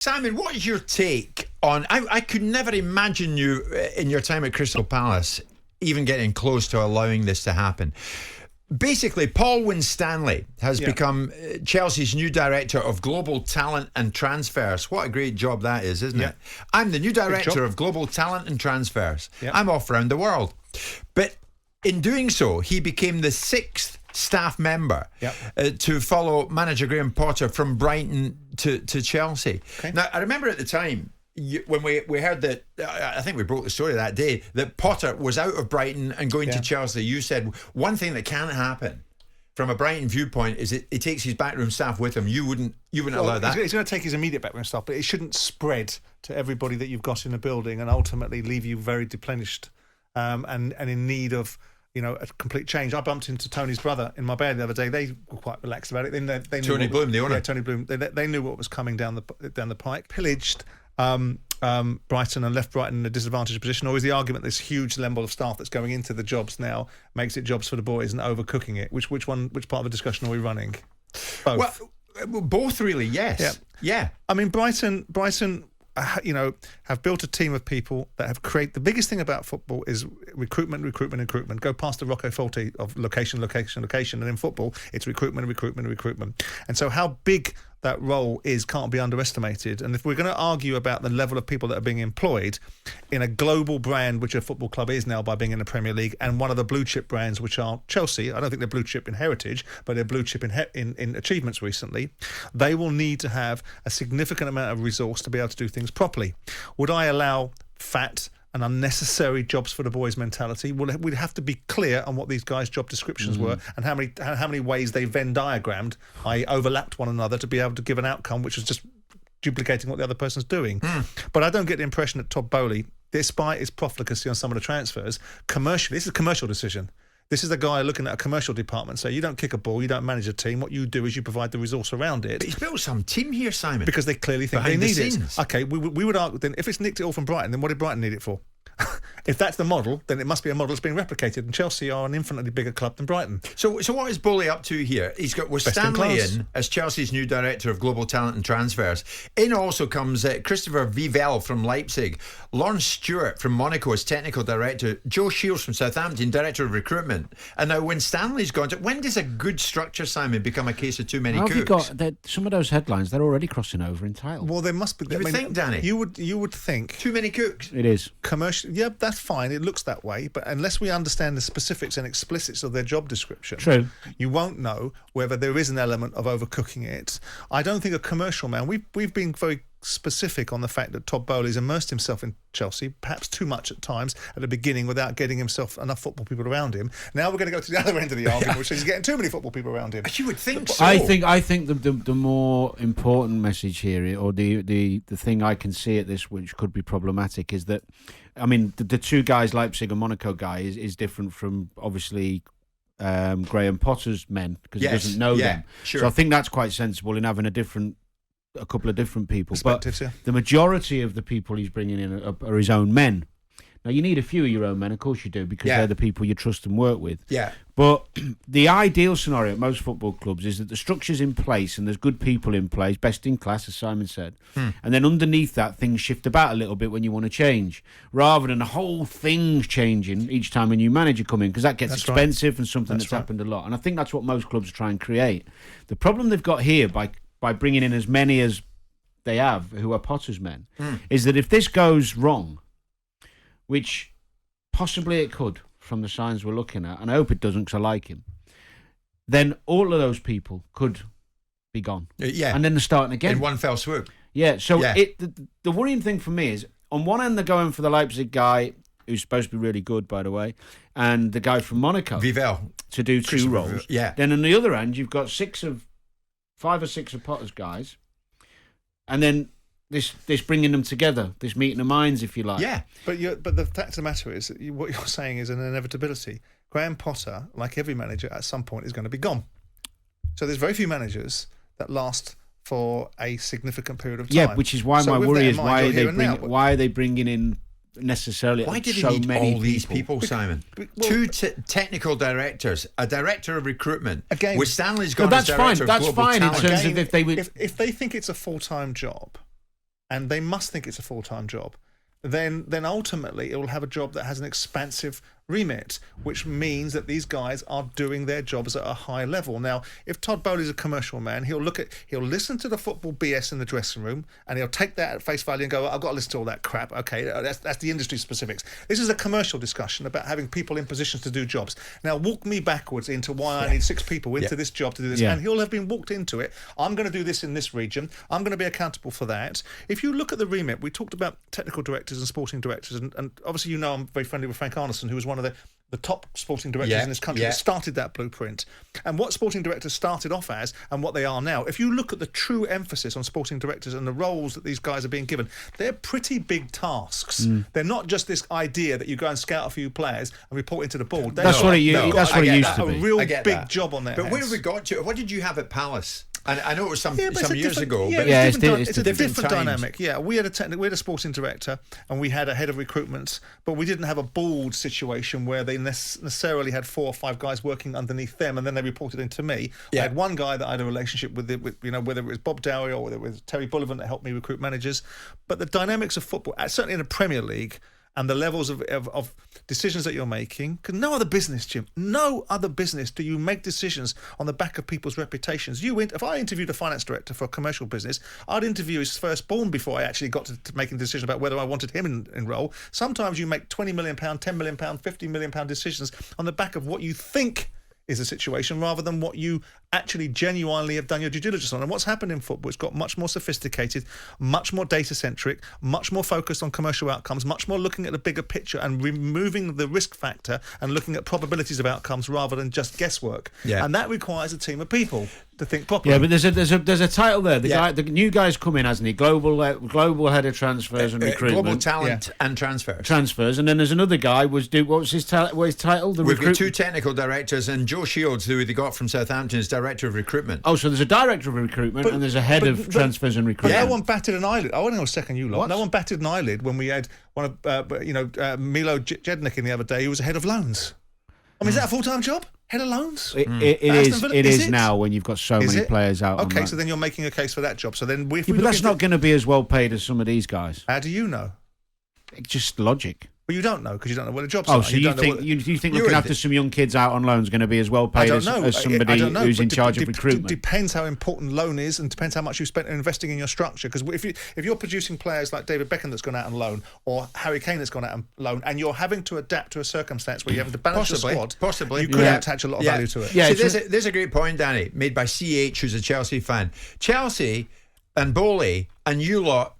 Simon, what is your take on... I could never imagine you, in your time at Crystal Palace, even getting close to allowing this to happen. Basically, Paul Winstanley has become Chelsea's new director of global talent and transfers. What a great job that is, isn't it? I'm the new director of global talent and transfers. I'm off around the world. But in doing so, he became the 6th staff member to follow manager Graham Potter from Brighton to Chelsea. Now, I remember at the time, when we heard that, I think we broke the story that day, that Potter was out of Brighton and going to Chelsea. You said one thing that can't happen from a Brighton viewpoint is it takes his backroom staff with him. You wouldn't allow that. He's going to take his immediate backroom staff, but it shouldn't spread to everybody that you've got in the building and ultimately leave you very deplenished and in need of a complete change. I bumped into Tony's brother in Marbella the other day. They were quite relaxed about it. They Tony Bloom, the owner. Yeah, Tony Bloom. They knew what was coming down the pike. Pillaged Brighton and left Brighton in a disadvantaged position, or is the argument this huge level of staff that's going into the jobs now makes it jobs for the boys and overcooking it? Which part of the discussion are we running? Both. Well, both really, yes. Yeah. I mean, Brighton, have built a team of people that have created... The biggest thing about football is recruitment. Go past the Rocco Forte of location. And in football, it's recruitment. And so how big that role can't be underestimated. And if we're going to argue about the level of people that are being employed in a global brand, which a football club is now by being in the Premier League, and one of the blue chip brands, which are Chelsea, I don't think they're blue chip in heritage, but they're blue chip in achievements recently, they will need to have a significant amount of resource to be able to do things properly. Would I allow fat and unnecessary jobs for the boys mentality? Well, we'd have to be clear on what these guys' job descriptions were and how many ways they Venn diagrammed, i.e. overlapped one another to be able to give an outcome which was just duplicating what the other person's doing. But I don't get the impression that Todd Boehly, despite his profligacy on some of the transfers, commercially, this is a commercial decision. This is the guy looking at a commercial department. So you don't kick a ball, you don't manage a team. What you do is you provide the resource around it. But he's built some team here, Simon. Because they clearly think they need it. Okay, we would argue then, if it's nicked it all from Brighton, then what did Brighton need it for? If that's the model, then it must be a model that's being replicated. And Chelsea are an infinitely bigger club than Brighton. So what is Boehly up to here? He's got Winstanley in as Chelsea's new director of global talent and transfers. In also comes Christopher Vivell from Leipzig, Lawrence Stewart from Monaco as technical director, Joe Shields from Southampton, director of recruitment, and now Winstanley's gone to... When does a good structure, Simon, become a case of too many cooks? Have you got some of those headlines? They're already crossing over in title. Well, there must be. You would think, Danny. You would think too many cooks. It is commercial. Yeah, that's fine. It looks that way, but unless we understand the specifics and explicits of their job description, true, you won't know whether there is an element of overcooking it. I don't think a commercial man. We've been very specific on the fact that Todd Boehly's immersed himself in Chelsea, perhaps too much at times at the beginning, without getting himself enough football people around him. Now we're going to go to the other end of the argument, which is he's getting too many football people around him. You would think so. I think the more important message here, or the thing I can see at this, which could be problematic, is that, I mean, the two guys, Leipzig and Monaco guy, is different from obviously Graham Potter's men, because he doesn't know them. Sure. So I think that's quite sensible in having a couple of different people. But yeah. The majority of the people he's bringing in are his own men. Now, you need a few of your own men, of course you do, because they're the people you trust and work with. Yeah. But the ideal scenario at most football clubs is that the structure's in place and there's good people in place, best in class, as Simon said. And then underneath that, things shift about a little bit when you want to change, rather than the whole thing's changing each time a new manager comes in, because that gets expensive and something that's happened a lot. And I think that's what most clubs try and create. The problem they've got here by bringing in as many as they have, who are Potter's men, is that if this goes wrong, which possibly it could from the signs we're looking at, and I hope it doesn't because I like him, then all of those people could be gone. Yeah. And then they're starting again. In one fell swoop. Yeah, so the worrying thing for me is, on one end they're going for the Leipzig guy, who's supposed to be really good, by the way, and the guy from Monaco, Vivell, to do two roles. Yeah. Then on the other end, you've got 5 or 6 of Potter's guys, and then this bringing them together, this meeting of minds, if you like. Yeah. But the fact of the matter is, what you're saying is an inevitability. Graham Potter, like every manager, at some point is going to be gone. So there's very few managers that last for a significant period of time. Yeah, which is why my worry is why are they bringing in necessarily why did so he need many all these people, Simon? Two technical directors, a director of recruitment. Again, Winstanley's gone that's as fine. director That's of global fine talent. in terms of if they would... if they think it's a full-time job, and they must think it's a full-time job, then ultimately it will have a job that has an expansive remit, which means that these guys are doing their jobs at a high level. Now, if Todd Boehly is a commercial man, he'll listen to the football BS in the dressing room, and he'll take that at face value and go, I've got to listen to all that crap. Okay, that's the industry specifics. This is a commercial discussion about having people in positions to do jobs. Now, walk me backwards into why I need 6 people into this job to do this, and he'll have been walked into it. I'm going to do this in this region. I'm going to be accountable for that. If you look at the remit, we talked about technical directors and sporting directors, and obviously I'm very friendly with Frank Arneson, who was one of the top sporting directors in this country that started that blueprint. And what sporting directors started off as and what they are now, if you look at the true emphasis on sporting directors and the roles that these guys are being given, they're pretty big tasks. They're not just this idea that you go and scout a few players and report into the board. That's what it used to be. A real big job on their But heads. where have we got to? What did you have at Palace? And I know it was some years ago, but it's a different dynamic. Yeah, we had a sporting director and we had a head of recruitment, but we didn't have a board situation where they necessarily had 4 or 5 guys working underneath them, and then they reported into me. I had one guy that I had a relationship with whether it was Bob Dowie or whether it was Terry Bullivant that helped me recruit managers. But the dynamics of football, certainly in the Premier League, and the levels of decisions that you're making, because no other business, Jim, no other business do you make decisions on the back of people's reputations. If I interviewed a finance director for a commercial business, I'd interview his firstborn before I actually got to making a decision about whether I wanted him in role. Sometimes you make £20 million, £10 million, £50 million decisions on the back of what you think is a situation rather than what you actually genuinely have done your due diligence on. And what's happened in football, it's got much more sophisticated, much more data-centric, much more focused on commercial outcomes, much more looking at the bigger picture and removing the risk factor and looking at probabilities of outcomes rather than just guesswork. And that requires a team of people to think properly. Yeah, but there's a title there. The new guy's come in, hasn't he? Global head of transfers and recruitment. Global talent and transfers. And then there's another guy. What was his title? We've got 2 technical directors, and Joe Shields, who they got from Southampton, is director of recruitment. Oh, so there's a director of recruitment and there's a head of transfers and recruitment. No one batted an eyelid. I want to know a second, you lot. No one batted an eyelid when we had one of Milo Jednik in the other day, who was a head of loans. I mean, is that a full-time job? Head of loans? It is now when you've got so many players out. Okay, so then you're making a case for that job. So then, but that's not going to be as well paid as some of these guys. How do you know? It's just logic. Well, you don't know because you don't know what the jobs are. Oh, so you think looking after some young kids out on loan is going to be as well paid as somebody who's in charge of recruitment? Depends how important loan is, and depends how much you spent investing in your structure. Because if you're producing players like David Beckham that's gone out on loan, or Harry Kane that's gone out on loan, and you're having to adapt to a circumstance where you have to balance the squad, possibly you could attach a lot of value to it. Yeah, so there's a great point, Danny, made by CH, who's a Chelsea fan. Chelsea and Boehly and you lot,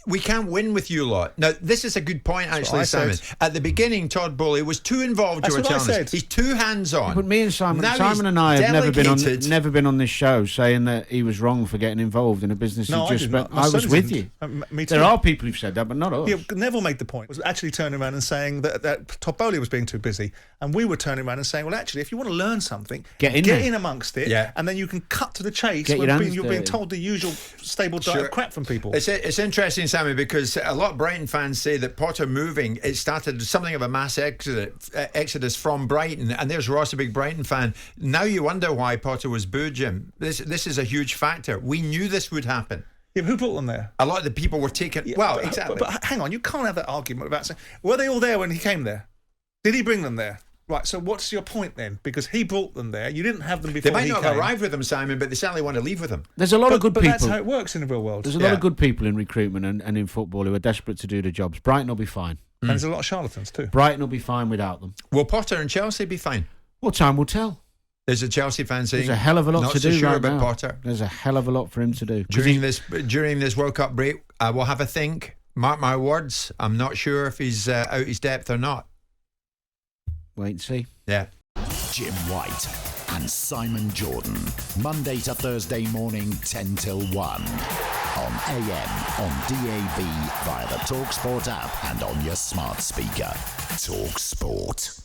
we can't win with you lot. Now, this is a good point, actually, Simon. At the beginning, Todd Boehly was too involved. That's what I said. He's too hands-on. But me and Simon and I have never been on this show saying that he was wrong for getting involved in a business. No, I was with you. Me too. There are people who've said that, but not us. Yeah, Neville made the point. Was actually turning around and saying that Todd Boehly was being too busy, and we were turning around and saying, well, actually, if you want to learn something, get in amongst it, and then you can cut to the chase. You're being told the usual stable diet of crap from people. It's interesting, Simon, because a lot of Brighton fans say that Potter moving, it started something of a mass exodus from Brighton, and there's Ross, a big Brighton fan. Now you wonder why Potter was booed, Jim. This is a huge factor. We knew this would happen. Yeah, but who brought them there? A lot of the people were taken. Exactly. But hang on, you can't have that argument about saying, were they all there when he came there? Did he bring them there? Right, so what's your point then? Because he brought them there. You didn't have them before he came. They might not have arrived with them, Simon, but they certainly want to leave with them. There's a lot of good people. But that's how it works in the real world. There's a lot of good people in recruitment and in football who are desperate to do the jobs. Brighton will be fine. And there's a lot of charlatans too. Brighton will be fine without them. Will Potter and Chelsea be fine? Well, time will tell. There's a Chelsea fan saying there's a hell of a lot to do right about now. Potter. There's a hell of a lot for him to do. During this World Cup break, I will have a think. Mark my words. I'm not sure if he's out his depth or not. Wait and see. Yeah. Jim White and Simon Jordan, Monday to Thursday morning 10 till 1 on AM, on DAB, via the talkSPORT app and on your smart speaker. talkSPORT.